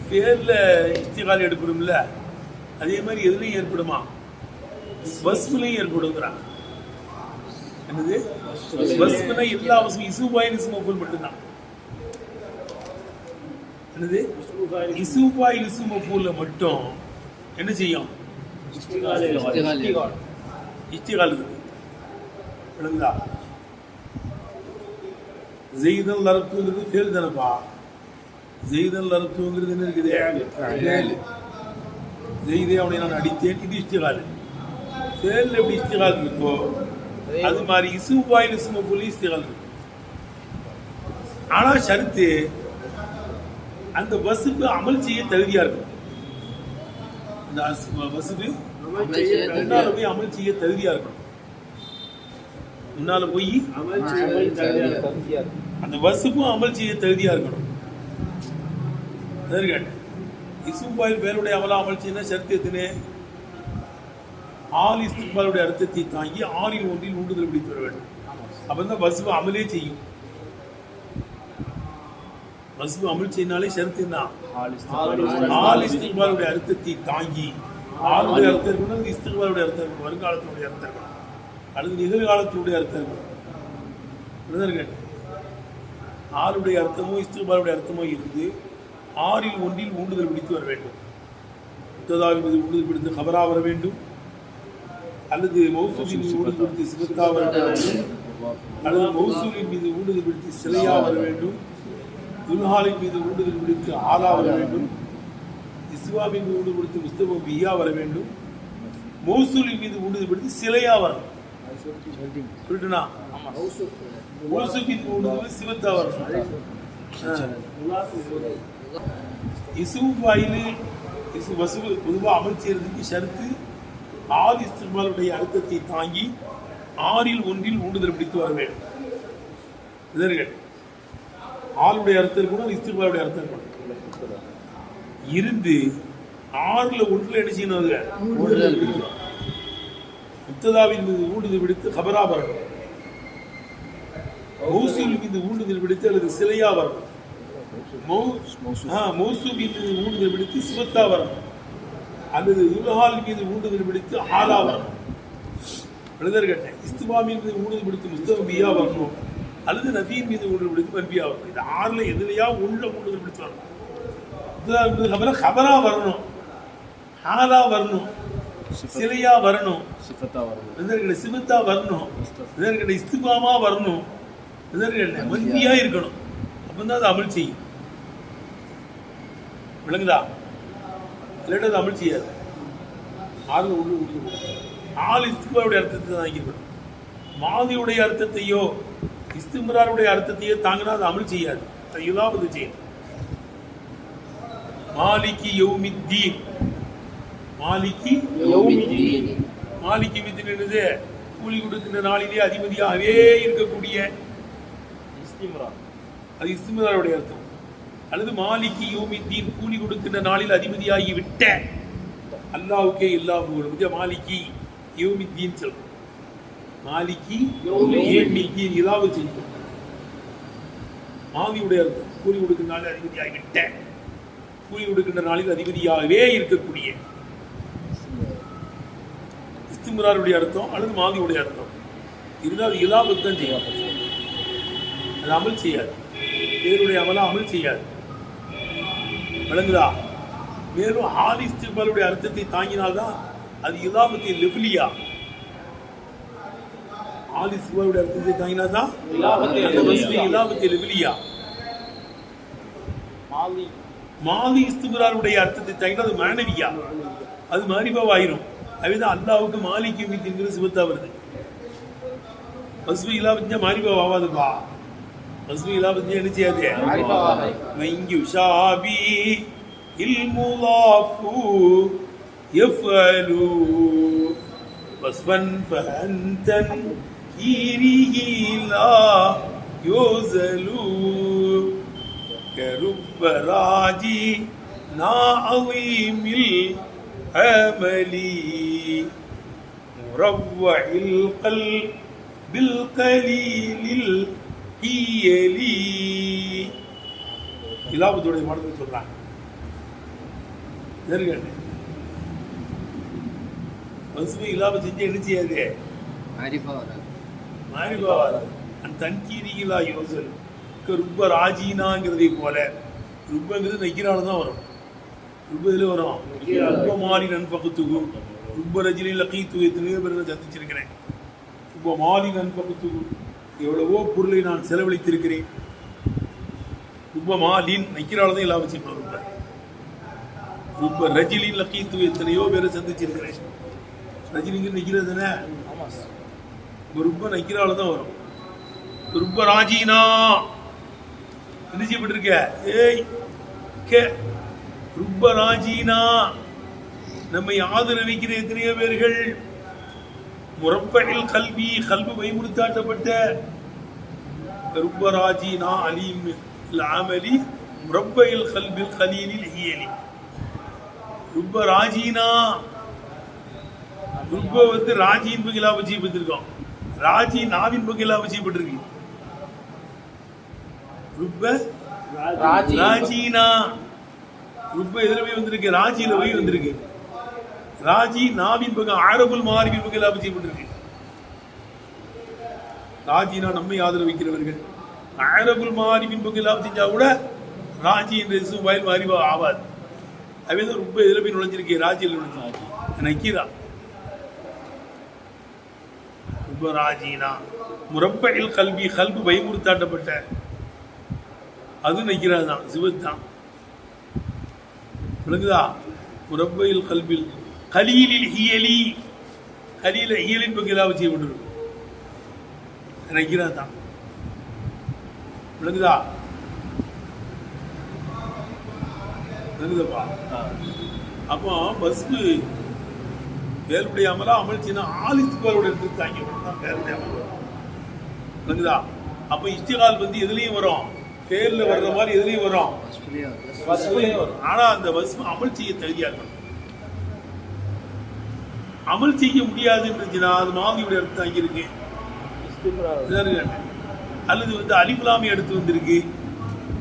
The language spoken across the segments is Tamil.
பேர்ல இஸ்திகால் ஏற்படும்ல, அதே மாதிரி எதுலையும் ஏற்படுமா? வஸ்ஃபுலையும் ஏற்படுங்கிறான். என்னது வஸ்ஃபுனா எல்லா வஸ்ஃபும் இசுபாயில் இஸ்மு மஃபூல் மட்டும்தான். என்னது இசுபாயில் இஸ்மு மஃபூல்ல மட்டும் என்ன செய்யும்? இஸ்திகால் இருக்கு. விளங்குதா? ஜெய்தன் லரப்துங்கிறது ஃபேல் தானப்பா. ஜெய்தன் லரப்துங்கிறது என்ன இருக்குது? ஜெய்தே அவனை நான் அடித்தேன், இது இஸ்திகால். ஃபேல் எப்படி இஸ்திகால் இருக்கோ அது மாதிரி இசுபாயில் இஸ்மு மஃபூல் இஸ்திகால் இருக்கு. ஆனா ஷர்த்து அந்த வஸ்ஃபு அமல் செய்ய தகுதியா இருக்கும். அந்த வஸ்ஃபு முன்னால போய் அமல் செய்ய தகுதியா இருக்கணும். முன்னால போய் அந்த வஸ்ஃபும் அமல் செய்ய தகுதியா இருக்கணும். இசுபாயில் பேருடைய அமலா அமல் செய்யணும். ஷர்த்து எத்தனை? ஆல் இஸ்திக்பாலுடைய அர்த்தத்தை தாங்கி ஆறில் ஒன்றில் ஊண்டுதல் பிடித்து வர வேண்டும். அப்பதான் வஸ்ஃபு அமலே செய்யும். வஸ்ஃபு அமல் செய்யினாலே ஷர்த்து என்ன? ஆல் இஸ்திக்பாலுடைய அர்த்தத்தை தாங்கி, ஆளுடைய அர்த்தம் இருக்கணும், இஸ்திக்பாலுடைய அர்த்தம் இருக்கணும், வருங்காலத்தினுடைய அர்த்தம் இருக்கணும், அல்லது நிகழ்காலத்தினுடைய அர்த்தம் இருக்கணும். ஆளுடைய அர்த்தமோ இஸ்திக்பாலுடைய அர்த்தமோ இருந்து ஆறில் ஒன்றில் ஊண்டுதல் பிடித்து வர வேண்டும். முத்ததாவின் மீது ஊண்டுதல் பிடித்து கபரா வர வேண்டும், அல்லது மௌசூலின் மீது ஊண்டுதல் பிடித்து சிபத்தா வர வேண்டும், அல்லது மௌசூலின் மீது ஊண்டுதல் பிடித்து சிலையா வர வேண்டும், துல்ஹாலின் மீது ஊண்டுதல் பிடித்து ஆலா வர வேண்டும், இஸ்வாவின் மீது ஊண்டுதல் பிடித்து முஸ்தபா பியா வர வேண்டும், மௌசூலின் மீது ஊண்டுதல் பிடித்து சிலையா வரணும். சொல்லிட்டுனா மௌசூலின் ஊண்டுதல் சிவத்தா வரணும். இசுபாயிலு வஸ்ஃபு பொதுவாக அமல் செய்யறதுக்கு ஷர்த்து ஆல் இஸ்திக்பாலுடைய அர்த்தத்தை தாங்கி ஆறில் ஒன்றில் ஊண்டுதல் பிடித்து வர வேண்டும். இதர்கள் ஆளுடைய அர்த்தம் இருக்கணும், இஸ்திக்பாலுடைய அர்த்தம் இருக்கணும். இருந்து ஆறுல ஒன்றில் என்ன செய்யணும்? ஊண்டுதல் பிடிக்கணும். முத்ததாவின் மீது ஊண்டுதல் பிடித்து கபரா வரணும், மௌசூல் மீது ஊண்டுதல் பிடித்து அல்லது சிலையா வரணும், மௌசூல் மீது ஊண்டுதல் பிடித்து சிவத்தா வரணும், அல்லது துல்ஹால் மீது ஊண்டுதல் பிடித்து ஆலா வரணும். கேட்டேன் இஸ்திபாமின் மீது ஊண்டுதல் பிடித்து முஸ்தபியா வரணும், அல்லது நபீன் மீது ஊண்டுதல் பிடித்து மன்பியா வரணும். இது ஆறுல எதுலையா உள்ள ஊண்டுதல் பிடித்து வரணும். கபரா வரணும், ஆலா வரணும், சிலையா வரணும், சிவத்தா வரணும், இஸ்திபாமா வரணும், மன்பியா இருக்கணும். அப்பதான் அது அமல் செய்யும். விளங்குதா? இல்லாட்டி அது அமல் செய்யாது. ஆறுல உள்ள ஆள் இஸ்திக்பாலுடைய அர்த்தத்தை தாங்கிருக்கணும். மாதியுடைய அர்த்தத்தையோ இஸ்திம்ராருடைய அர்த்தத்தையோ தாங்கினா அது அமல் செய்யாது. அது ஏதாவது செய்யும். மாலிகி யௌமித்தீன், மாலிகி மாலிகி மித்தின் என்னது? கூலி கொடுக்கின்ற நாளிலே அதிபதியாகவே இருக்கக்கூடிய அது இஸ்திம்ராருடைய அர்த்தம். அல்லது மாலிகி யௌமித்தீன், கூலி கொடுக்கின்ற நாளில் அதிபதியாகி விட்ட அல்லாஹ்வுக்கே எல்லா புகழும். மாலிகி யௌமித்தீன் சொல்லும். மாலிகி யௌமித்தீன் ஏதாவது செய்யும். மாதியுடைய அர்த்தம் கூலி கொடுக்கின்ற நாளில் அதிபதியாகி விட்ட, கூலி கொடுக்கின்ற நாளில் அதிபதியாகவே இருக்கக்கூடிய. இஸ்திம்ராருடைய அர்த்தம் அல்லது மாதியுடைய அர்த்தம் இருந்தால் ஏதாவது தான் செய்யும். அது அமல் செய்யாது. பேருடைய அமலா அமல் செய்யாது. விளங்குதா? மேலும் ஆல் இஸ்திக்பாலுடைய அர்த்தத்தை தாங்கினால்தான் அது இலாபத்தை லெவ்லியா. ஆல் இஸ்திக்பாலுடைய அர்த்தத்தை தாங்கினால்தான் இலாபத்தை லெவ்லியா. மாலி இஸ்திக்பாலுடைய அர்த்தத்தை தாங்கினா அது மானவியா, அது மாரிபாவாயிரும். அதுதான் அல்லாஹ்வுக்கு மாலிகி யௌமித்தீன் சிவத்தா வருது. வஸ்ஃபு இலாபத்தின் மாரிபாவ் ஆகாதுப்பா. வஸ்ஃபு இலாபத்தின் என்ன செய்யாது? மைங்கு ஷாபி இல்முலாஃபு யஃபலு வஸ்ஃபன் ஃபஅன்தன் ஈரிஹி லா யூஸலு கருப்ப ராஜி நாஅலீமில் அமலி முரவ்வில் கல்பில் கலீலில் ஹியலி. இலாபத்துடைய மாடல் சொல்றாங்க. வசுவை இல்லாம செஞ்சு என்ன செய்யாது, மாரிஃபா வராது. அந்த தன்கீரிகளா யோசல் ருப்ப ராஜீனாங்கிறதை போல ருப்பங்கிறது நக்கிரால தான் வரும். ருப்ப இதில் வரும். ருப்ப மாலி நண்பகத்துகு ருப்ப ரஜினில் லக்கீத்து எத்தனையோ பேர் நான் சந்திச்சிருக்கிறேன். ருப்ப மாலி நண்பகத்துகு எவ்வளவோ பொருளை நான் செலவழித்திருக்கிறேன். ருப்ப மாலின் நக்கிரால தான் எல்லாம் வச்சுக்கணும். ருப்ப ருப்ப ரஜினில் லக்கீத்து எத்தனையோ பேரை சந்திச்சிருக்கிறேன். ரஜினிங்க நக்கிறது தானே, ருப்ப நக்கிரால தான் வரும். ருப்ப ராஜீனா என்ன செய்யப்பட்டிருக்க, ஏய் கே ருப்ப ராஜீனா நம்மை ஆதரவிக்கிற எத்தனையோ பேர்கள். முரப்பையில் கல்வி கல்வி பயமுறுத்தாட்டப்பட்ட ருப்ப ராஜீனா அலீம் ஆமலி முரப்பையில் கல்வில் கலீலில் ஹியலி. ருப்ப ராஜீனா ருப்ப வந்து ராஜியின் பகிலா வச்சுப்பட்டிருக்கோம். ராஜி நாவின் பகிலா வச்சுப்பட்டிருக்கு. ருப்ப ராஜீனா ருப்ப எதிர போய் வந்திருக்கு, ராஜியில போய் வந்திருக்கு. ராஜி நாவின் பக்கம் ஆரபுல் மாரிபின் பக்கம் எல்லாம் செய்யப்பட்டிருக்கு. ராஜினா நம்மை ஆதரவிக்கிறவர்கள். ஆரபுல் மாரிபின் பக்கம் எல்லாம் செஞ்சா கூட ராஜி என்ற வயல் மாறிவா ஆவாது. அவைதான் ருப்ப எதிர போய் நுழைஞ்சிருக்கு, ராஜியில் நுழைஞ்சிருக்கு. நக்கீரா ருப்ப ராஜீனா முரப்பையில் கல்வி கல்வி பயமுறுத்தாட்டப்பட்ட அது நக்கிறது தான், சிவத் தான். விளங்குதா? முரப்பையில் கல்வில் கலீலில் ஹியலி கலீல ஹியலின் பக்கம் ஏதாவது செய்யப்பட்டிருக்கும். நக்கிறது தான். விளங்குதா? விளங்குதப்பா? அப்போ பஸ்க்கு பேருடைய அமலா அமல்ச்சின்னா ஆலிஸ்துபாரோட எடுத்து தாங்கி தான் பேருடைய அமல் வரும். விளங்குதா? அப்போ இஸ்திகால் வந்து எதுலையும் வரும், பேர்ல வர்ற மாதிரி எதுலையும் வரும், வரும். ஆனா அந்த வஸ்ஃபு அமல் செய்ய தகுதியா இருக்கணும். அமல் செய்ய முடியாதுன்னு அது மாதிரியுடைய எடுத்து தாங்கியிருக்கு, அல்லது வந்து அலிஃப்லாமை அடுத்து வந்திருக்கு.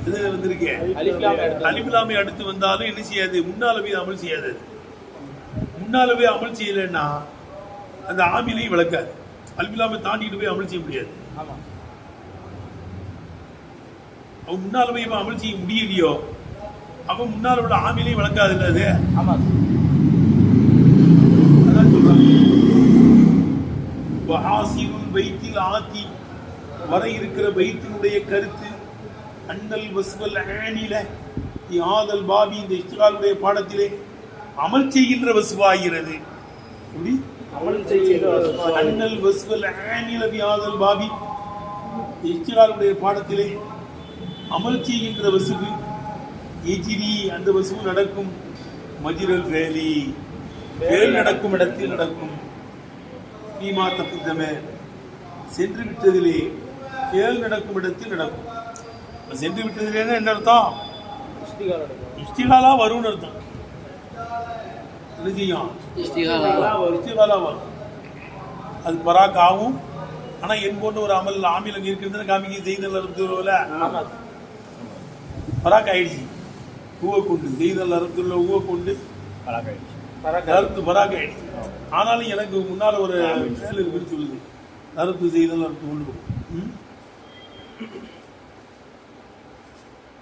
இது வந்திருக்கு அலிஃப்லாமை அடுத்து வந்தாலும் என்ன செய்யாது, முன்னாலவே அமல் செய்யாது. முன்னாலவே அமல் செய்யலைன்னா அந்த ஆமிலையும் விளக்காது. அலிஃப்லாமை தாண்டிட்டு போய் அமல் செய்ய முடியாது. அவன் முன்னால போய் அமல் செய்ய முடியலையோ அவன் முன்னால உள்ள ஆமிலையும் விளக்காது. இல்லை அது அதான் சொல்றாங்க. பைத்தில் ஆத்தி வர இருக்கிற பைத்தினுடைய கருத்து அண்ணல் வஸ்வல் ஆனில ஆதல் பாபி இந்த இஸ்திகாலுடைய பாடத்திலே அமல் செய்கின்ற வசுவாகிறது. அண்ணல் வஸ்வல் ஆனில ஆதல் பாபி இஸ்திகாலுடைய பாடத்திலே அமல் செய்கின்ற வசுவு எஜிரி அந்த வசுவு நடக்கும். மஜிரல் வேலி வேல் நடக்கும் இடத்தில் நடக்கும். பீமா தப்புத்தமே சென்று விட்டதிலே வேல் நடக்கும் இடத்தில் நடக்கும். சென்று விட்டதிலே என்ன அர்த்தம், இஸ்திகாலா வரும்னு அர்த்தம். என்ன செய்யும், இஸ்திகாலா வரும். அது பராக் ஆகும். ஆனா என் போன்ற ஒரு அமல் ஆமிலம் இருக்கிறது காமிக்க செய்தல் அறுத்துள்ள பராக் ஆயிடுச்சு. ஊவை கொண்டு செய்தல் அறுத்துள்ள ஊவை கொண்டு பராக் ஆயிடுச்சு. ஆனாலும் எனக்கு முன்னால் ஒரு செயல் இருக்குன்னு சொல்லுது, அறுத்து செய்தல் அறுத்து கொண்டு.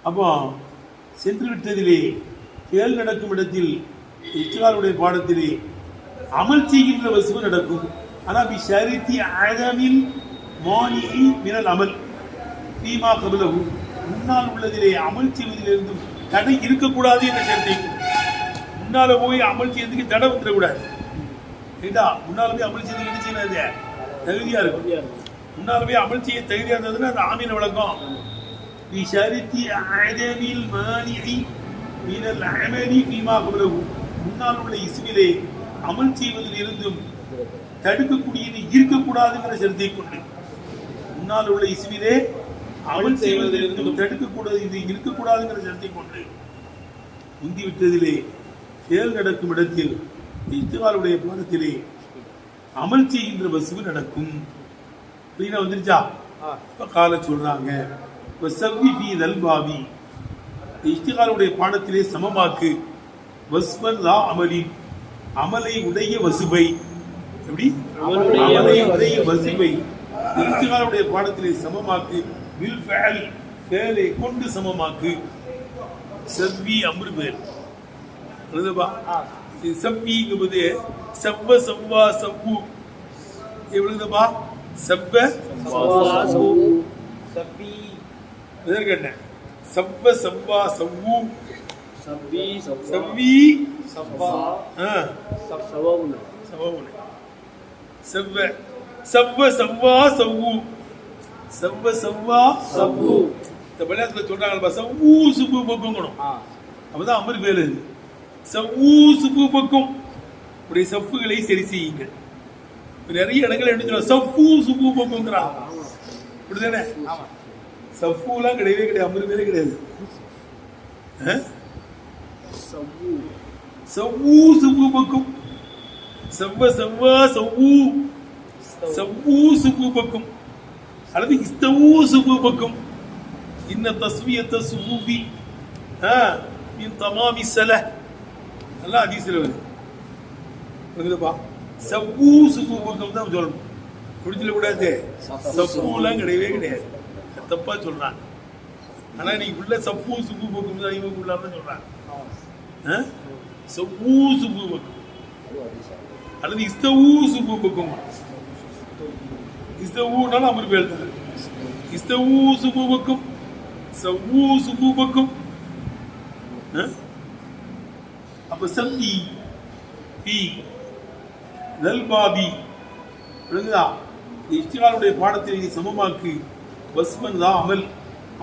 அப்போ சென்று விட்டதிலே செயல் நடக்கும் இடத்தில் இஸ்திகாலுடைய பாடத்திலே அமல் செய்கின்ற வசுவு நடக்கும். ஆனால் பிஷரித்தி அதமில் மானிஇ மினல் அமல் ஃபீமா கபலஹு முன்னால் உள்ளதிலே அமல் செய்வதிலிருந்தும் தடை இருக்கக்கூடாது என்ற ஷரத்தை. முன்னால போய் அமல் செய்யறதுக்கு தடை வந்துடக்கூடாது. சரிதா? முன்னால போய் அமல் செய்யறதுக்கு என்ன செய்யறது, தகுதியா இருக்கும். முன்னால போய் அமல் செய்ய தகுதியா இருந்ததுன்னா அந்த ஆமீன விளக்கம். பிஷரித்தி அதமில் மானிஇ மினல் அமலி ஃபீமா கபலஹு முன்னால் உள்ள இஸ்மிலே அமல் செய்வதில் இருந்தும் தடுக்கக்கூடியது இருக்கக்கூடாதுங்கிற ஷரத்தை கொண்டு, முன்னால் உள்ள இஸ்மிலே அமல் செய்வதிலிருந்தும் தடுக்கக்கூடாது இது இருக்கக்கூடாதுங்கிற ஷரத்தை கொண்டு முந்தி விட்டதிலே செயல் நடக்கும் இடத்தில் இஸ்திகாலுடைய பாடத்திலே அமல் செய்கின்ற வசுவு நடக்கும். அப்படின்னா வந்துருச்சா? கால சொல்றாங்க இஸ்திகாலுடைய பாடத்திலே சமமாக்கு வஸ்வன் லா அமலின் அமலை உடைய வசுபை எப்படி அமலுடைய அமலை உடைய வசுபை இஸ்திகாலுடைய பாடத்திலே சமமாக்கு வில் ஃபஅல் ஃபஅலை கொண்டு சமமாக்கு சவ்வி அம்ரு பேர் எழுதுபா சவ்விங்கும்போது சவ்வ சவ்வா சவ்வு எழுதுபா சவ்வ சப்பி எதற்கென்ன சவ்வ சவ்வா சவ்வு சப்பி சவ்வி சப்பா சவவுன சவ்வ சவ்வ சவ்வா சவ்வு சவ்வ சவ்வா சவ்வு இந்த பள்ளியாத்துல சொல்றாங்க சவ்வு சுப்பு பக்கணும் அப்பதான் அமர் வேலை சவ்வு சுப்பு பக்கம் உடைய சப்புகளை சரி செய்யுங்கள் நிறைய இடங்கள் என்ன சொல்லுவாங்க சஃப்பு சுப்பு பக்கங்கிறாங்க அப்படிதானே சஃப்புலாம் கிடையவே கிடையாது அமர் வேலை கிடையாது சவ்வு சுப்பு பக்கம் சவ்வ சவ்வா சவ்வு சவ்வு சுப்பு பக்கம் அல்லது இஸ்தவு சுப்பு பக்கம் இன்ன தஸ்வியத்த சுபூபி மின் தமாமி ஸலஹ் அல்லாஹ் ஹதீஸ்ல வருது புரியுதுப்பா சவ்வு சுப்பு பக்கம் தான் சொல்லணும் புரிஞ்சிட கூடாது சஃப்புலாம் கிடையவே கிடையாது தப்பா சொல்றாங்க ஆனா நீங்க உள்ள சஃப்பு சுப்பு பக்கம் தான் இவங்க உள்ளாதான் சொல்றாங்க சவ்வு சுப்பு பக்கம் அல்லது இஸ்தவு சுப்பு பக்கம் இஸ்தவுனால அமர் பேர் இஸ்தவு சுப்பு பக்கம் சவ்வு சுப்பு பக்கம் அப்ப சவ்வி பி நல்பாபி விளங்குதா இஸ்திகாலுடைய பாடத்தில் நீ சமமாக்கு வஸ்வன் லா அமல்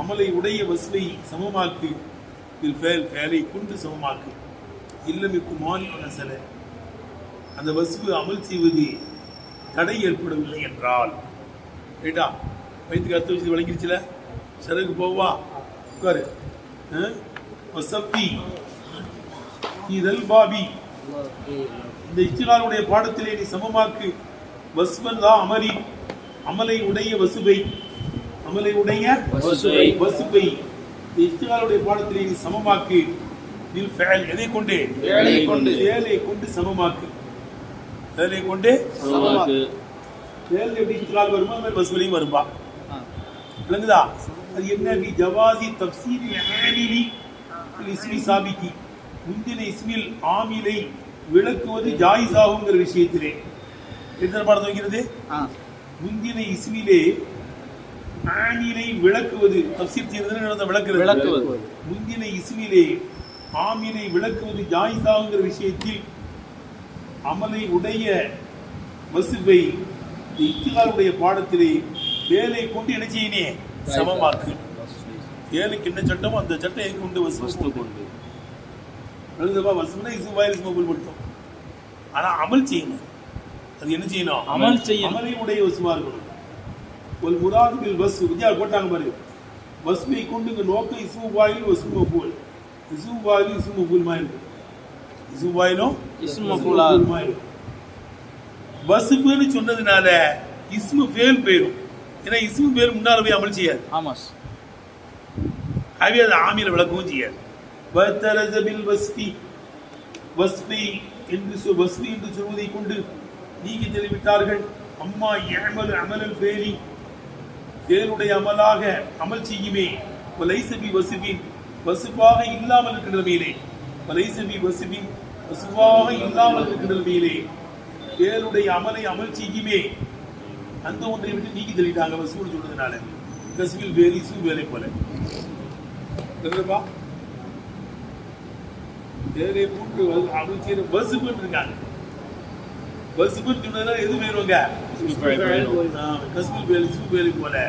அமலை உடைய வஸ்வை சமமாக்கு இல் ஃபேல் ஃபேலை கொண்டு சமமாக்கு இல்லமிக்கு மாலி நசல அந்த வஸ்வு அமல் செய்வது தடை ஏற்படவில்லை என்றால் ரைட்டா வயிற்றுக்கு அர்த்தம் வச்சு விளங்கிருச்சுல சரக்கு போவா உட்காரு வசப்பி இதல் பாபி இந்த இஸ்திகாலுடைய பாடத்திலே நீ சமமாக்கு வஸ்வன் லா அமரி அமலை உடைய வசுபை அமலை உடைய வசுபை இந்த இஸ்திகாலுடைய பாடத்திலே நீ சமமாக்கு இல் ஃபஅல் எதை கொண்டு வேலை கொண்டு சமமாக்கு வேலை கொண்டு சமமாக்கு வேலை எப்படி இஸ்திகால் வருமா அந்த வசுபையும் வரும்பா விளங்குதா அது என்ன வி ஜவாசி தஃப்சீரி ஆமிலி இஸ்மி சாபிகி முந்தின இஸ்மில் ஆமிலை விளக்குவது ஜாயிஸ் ஆகுங்கிற விஷயத்திலே எத்தனை பாடத்தை வைக்கிறது முந்தின இஸ்மிலே ஆமிலை விளக்குவது தஃப்சீர் செய்யறது விளக்குவது முந்தின இஸ்மிலே ஆமிலை விளக்குவது ஜாயிஸ் ஆகுங்கிற விஷயத்தில் அமலை உடைய வசுபை இஸ்திகாலுடைய பாடத்திலே வேலை கொண்டு என்ன செய்யினே சமமாக்கு ஏழுக்கு என்ன சட்டமோ அந்த சட்டம் கொண்டு வசூல் கொண்டு எழுதுவா வசூல்னா இசுவாயில் இஸ்மபுல் மட்டும் ஆனா அமல் செய்யணும் அது என்ன செய்யணும் அமலை உடைய வசுவா இருக்கணும் ஒரு முராதுபில் வசு வித்யா போட்டாங்க பாரு வசுவை கொண்டு இங்க நோக்க இசுவாயில் வசு மபூல் இசுவாயில் இசு மபூல் மாதிரி இசுவாயிலும் இஸ்மு மஃபூல் மாதிரி வசுபுன்னு சொன்னதுனால இஸ்மு ஃபேல் போயிடும் ஏன்னா இஸ்மு பேர் முன்னால போய் அமல் செய்யாது அது ஆமியில விளக்கவும் செய்யாது வத்தரஜபில் வஸ்பி வஸ்பி என்று சொல்வதை கொண்டு நீங்கி தெரிவித்தார்கள் அம்மா யஅமலு அமலல் ஃபேலி ஃபேலுடைய அமலாக அமல் செய்யுமே வலைசபி வசுபின் வசுபாக இல்லாமல் இருக்கிற நிலையிலே வலைசபி வசுபின் வசுபாக இல்லாமல் இருக்கிற நிலையிலே ஃபேலுடைய அமலை அமல் செய்யுமே அந்த ஒன்றை விட்டு நீக்கி தள்ளிட்டாங்க வசூல் சொல்றதுனால கஸ்பில் வேலி சூ வேலை போல தெரியுமா வேலை போட்டு அமல் செய்யற வசுபன் இருக்காங்க வசுபன் சொன்னதுனால எது வேணுங்க கஸ்பில் வேலி சூ வேலை போல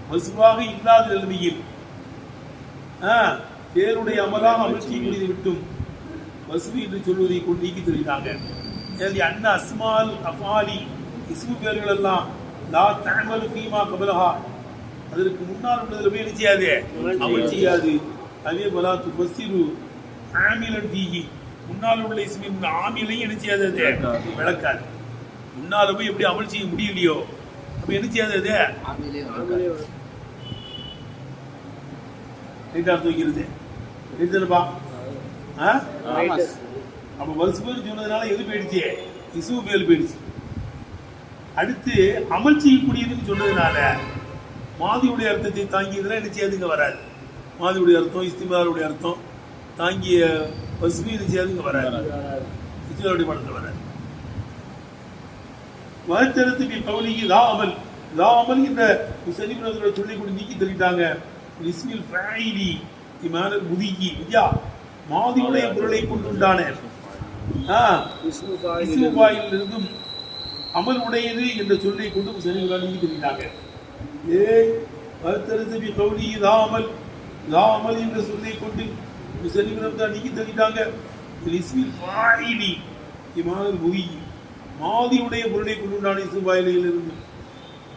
வசுவாக இல்லாத நிலைமையில் பேருடைய அமலாக அமல் செய்ய விட்டும் வசுபி என்று சொல்வதை கொண்டு நீக்கி தள்ளிட்டாங்க அண்ணா அஸ்மால் அஃபாலி இஸ்மு பேர்கள் எல்லாம் லா தஅமலு ஃபீமா கபலஹா அதற்கு முன்னால் உள்ளதுல போய் என்ன செய்யாது அமல் செய்யாது அதே போல துஃபஸிரு ஆமிலன் ஃபீஹி முன்னால் உள்ள இஸ்மின் ஆமிலை என்ன செய்யாது அது விளக்காது முன்னால போய் எப்படி அமல் செய்ய முடியலையோ அப்ப என்ன செய்யாது அது அர்த்தம் வைக்கிறது தெரியுதுப்பா அப்ப வஸ்புன்னு சொன்னதுனால எது போயிடுச்சு? இஸ்மு ஃபேல் போயிடுச்சு. அடுத்து அமல் செய்யக்கூடியதுன்னு சொன்னதுனால மாதியுடைய அர்த்தத்தை தாங்கியதுலாம் என்ன செய்யாதுங்க வராது. மாதியுடைய அர்த்தம் இஸ்திமாருடைய அர்த்தம் தாங்கிய வஸ்பு என்ன செய்யாதுங்க வராது. இஸ்திமாருடைய படத்தில் வராது. வளர்த்தெடுத்து கவுனிக்கு லா அமல் என்ற சனிபுரத்தோட சொல்லி கூட நீக்கி தள்ளிட்டாங்க. இஸ்மில் ஃபைலி இமானல் முதிகி விஜா மாதியுடைய பொருளை கொண்டுண்டான இஸ்முபாயிலிருந்தும் அமல் உடையது என்ற சொல்லை கொண்டு சனிபுரா நீக்கி தள்ளிட்டாங்க. வளர்த்தெடுத்து கவுனி லா அமல் என்ற சொல்லை கொண்டு சனிபுரத்தை நீக்கி தள்ளிட்டாங்க. இஸ்மில் ஃபைலி இமானல் முதிகி மாதியுடைய பொருளை கொண்டுண்டான இஸ்முபாயிலிருந்து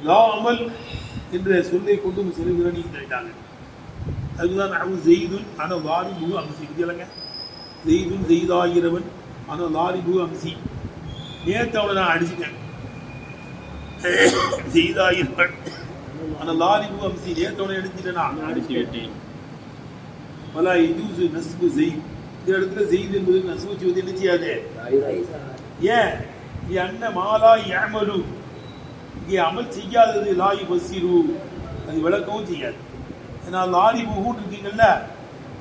லா அமல் என்ற சொல்லை கொண்டு செல்கிற நீங்க தள்ளிட்டாங்க. அதுதான் அவன் ஜெய்துன் ஆனால் லாரிபு அம்சி இல்லைங்க. ஜெய்துன் ஜெய்தாகிறவன் ஆனால் லாரிபு அம்சி. நேற்று அவனை நான் அடிச்சுட்டேன். ஜெய்தாகிறவன் ஆனால் லாரிபு அம்சி நேற்று அவனை அடிச்சுட்டேன். நான் அடிச்சு வெட்டேன். பலா இஜூசு நஸ்பு ஜெயித். இந்த இடத்துல ஜெயித் என்பது நஸ்பு செய்வது என்ன செய்யாது? ஏன் அண்ண மாலா ஏமலு இங்கே அமல் செய்யாதது லாயு பசிரு அது விளக்கவும் செய்யாது. ஏன்னா லாரி புகுன்னு இருக்கீங்கல்ல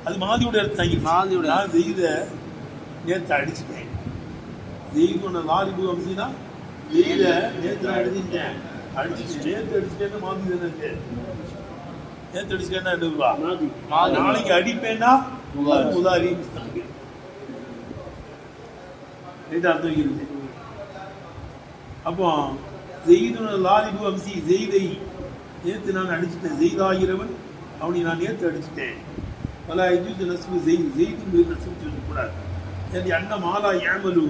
அது மாதியோட அர்த்தம். நான் செய்த நேற்று அடிச்சுட்டேன். செய்து லாரி புகு அம்சினா செய்த நேற்று நான் அடிச்சுட்டேன். நேற்று அடிச்சுட்டேன்னு மாதிரி தானே. நேற்று அடிச்சுட்டேன்னா என்னவா? நாளைக்கு அடிப்பேன்னா உதாரி அர்த்தம் இருக்கு. அப்போ ஜெயிதுன லாரிபு அம்சி ஜெய்தை நேற்று நான் அடிச்சுட்டேன். ஜெய்தாகிறவன் அவனை நான் நேற்று அடிச்சுட்டேன். பல இது நசுவு ஜெய்து நசுவு சொல்லக்கூடாது. ஏன் அண்ணன் மாலா ஏமலு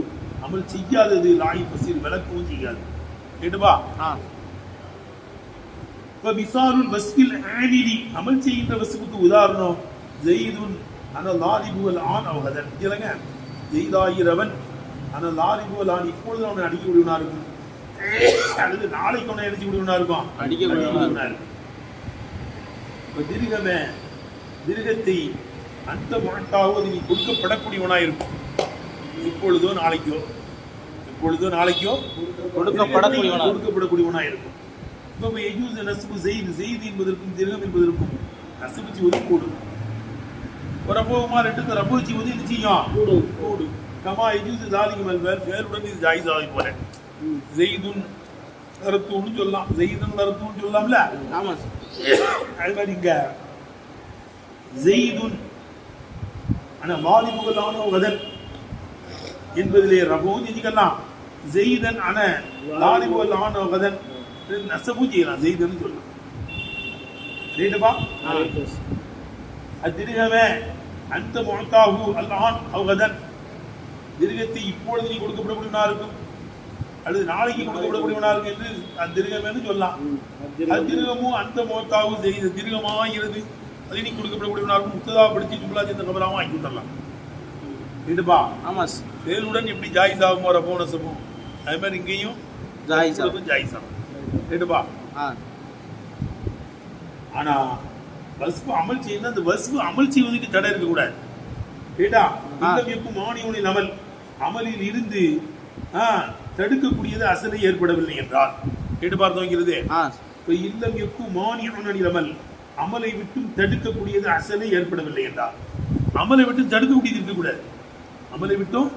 அமல் செய்யாதது லாயி பசீர் விளக்கவும் செய்யாது. கேட்டுப்பா. இப்போ மிசாருல் வஸ்பில் ஆனிடி அமல் செய்கின்ற வசுவுக்கு உதாரணம் ஜெய்துன் ஆனால் லாரிபுவல் ஆன் அவகதன் இல்லைங்க. ஜெய்தாகிறவன் ஆனால் லாரிபுவல் ஆன் இப்பொழுது அவனை அடிக்க முடியும்னா இருக்கும். அல்லது நாளைக்கு ஒன்று அடிச்சு விடுவனா இருக்கும். திருகத்தை அந்த முழக்காவது நீ கொடுக்கப்படக்கூடியவனா இருக்கும். இப்பொழுதோ நாளைக்கோ கொடுக்கப்படக்கூடியவனா இருக்கும். இப்போ எஜூஸ் நஸ்பு செய்து என்பதற்கும் திருகம் என்பதற்கும் நஸ்பு செய்வது கூடும். ஒரு அப்போமா ரெண்டு ரப்போ செய்வது இது செய்யும் கூடும். கமா எஜூஸ் தாலிக்கு மல்வர் பேருடன் இது ஜாயிஸ் ஆகி போறேன். ஜெய்துன் லரத்தூன்னு சொல்லலாம். ஜெய்துன் லரத்தூன்னு சொல்லலாம்ல. ஆமா. அது மாதிரி இங்க ஜெய்துன் ஆனா வாலிபுகளான கதன் என்பதிலே ரபூன் செஞ்சுக்கலாம். ஜெய்தன் ஆன லாலிபுகளான கதன் நசபும் செய்யலாம். ஜெய்தன் சொல்லலாம். ரைட்டுப்பா. அதிருகவே அந்த முழக்காகு அல்லான் அவகதன் திருகத்தை இப்பொழுது நீ கொடுக்கப்படக்கூடியவனா இருக்கும் அல்லது நாளைக்கு கொடுக்கப்படக்கூடியவனா இருக்கும் என்று அதிருகமே சொல்லலாம். அதிருகமும் அந்த முழக்காகும் செய்த திருகமாகிறது அதை நீ கொடுக்கப்படக்கூடியவனா இருக்கும். முத்ததா படிச்சு ஜும்லா சேர்ந்த கபராவும் ஆக்கி விட்டுறலாம். ரைட்டுப்பா. ஆமா. செயலுடன் எப்படி ஜாயிஸ் ஆகுமோ ரபோ நசபும் அதே மாதிரி இங்கேயும் ஜாயிஸ் ஆகும். ரைட்டுப்பா. ஆனா வஸ்பு அமல் செய்யணும். அந்த வஸ்பு அமல் செய்வதற்கு தடை இருக்கக்கூடாது. கேட்டா இல்லம் மானியோனின் அமல் அமலில் இருந்து தடுக்கக்கூடியது அசலை ஏற்படவில்லை என்றால் கேட்டு பார்த்து வைக்கிறது. இல்லம் எக்கும் மானியோனின் அமல் அமலை விட்டும் தடுக்கக்கூடியது அசலை ஏற்படவில்லை என்றால் அமலை விட்டு தடுக்கக்கூடியது இருக்கக்கூடாது. அமலை விட்டும்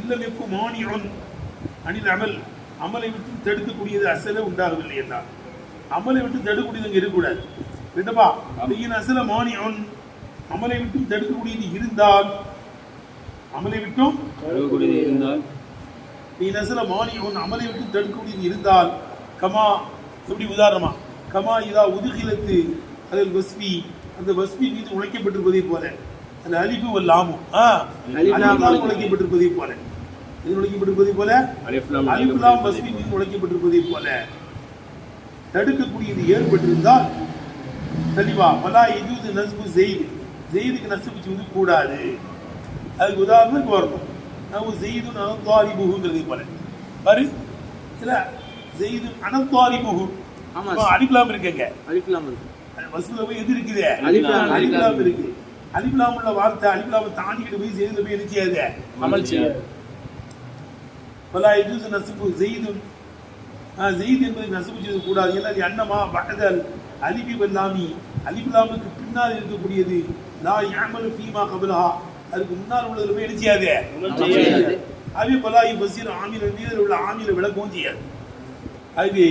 இல்லம் எக்கும் மானியோன் அனில் அமல் அமலை விட்டும் தடுக்கக்கூடியது அசலை உண்டாகவில்லை என்றால் அமலை விட்டு தடுக்கக்கூடியது அங்கே இருக்கக்கூடாது. கேட்டப்பா. அசல மானியோன் அமலை விட்டும் தடுக்கக்கூடியது இருந்தால் அமலை விட்டும் மானியோன் அமலை விட்டும் தடுக்கக்கூடியது இருந்தால் கமா எப்படி உதாரணமா கமா இதா உதுகிலத்து அதில் வஸ்பி அந்த வஸ்பி மீது உழைக்கப்பட்டிருப்பதை போல அந்த அலிபு வல்லாமும் உழைக்கப்பட்டிருப்பதை போல இது உழைக்கப்பட்டிருப்பதை போல அலிபுலாம் வஸ்பி மீது உழைக்கப்பட்டிருப்பதை போல தடுக்கக்கூடியது ஏற்பட்டிருந்தால் தெளிவா பலா எஜூஸ் நஸ்பு ஜெய்துக்கு நஸ்பு செய்வது கூடாது. அதுக்கு உதாரணத்துக்கு வரணும். நான் ஜெய்து அனத்வாரி புகுங்கிறது போல பாரு இல்ல ஜெய்து அனத்வாரி புகு அலிப்லாம் இருக்குங்க. அலிப்லாம் இருக்கு. வசூல போய் எது இருக்குது? அலிப்லாம் இருக்கு. அலிப்லாம் உள்ள வார்த்தை அலிப்லாம தாண்டிக்கிட்டு போய் செய்து போய் என்ன செய்யாது அமல் செய்யாது. பலா இது நசுப்பு செய்தும் ஜெயித் என்பதை நசுப்பு செய்து கூடாது. ஏன்னா அன்னமா பகதல் அலிபி பல்லாமி அலிப்லாமுக்கு பின்னால் இருக்கக்கூடியது லா யாமலு ஃபீமா கபலா அதுக்கு முன்னால் உள்ளதுல போய் என்ன செய்யாது அபி பலாயி பசீர் ஆமில மீது உள்ள ஆமில விளக்கவும் செய்யாது. அதுவே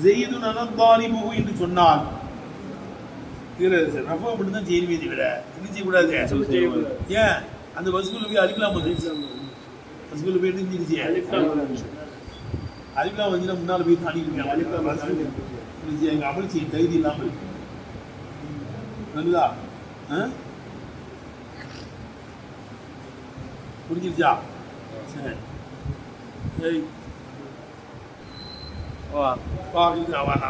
ஜெயிதுன் அனந்தாரிபு என்று சொன்னால் இதுல ரஃபா மட்டும் தான் செய்யணுமே தவிர என்ன செய்யக்கூடாது. ஏன் அந்த பஸ்குள்ள போய் அலிப்லாம் வந்து பஸ்குள்ள போய் என்ன செஞ்சிருச்சு அலிப்லாம் வந்துன்னா முன்னால போய் தாண்டி இருக்காங்க. எங்க அமல் செய்ய தைரியம் இல்லாமல் நல்லதா புரிஞ்சிருச்சா? சரி வா பாக்குது அவானா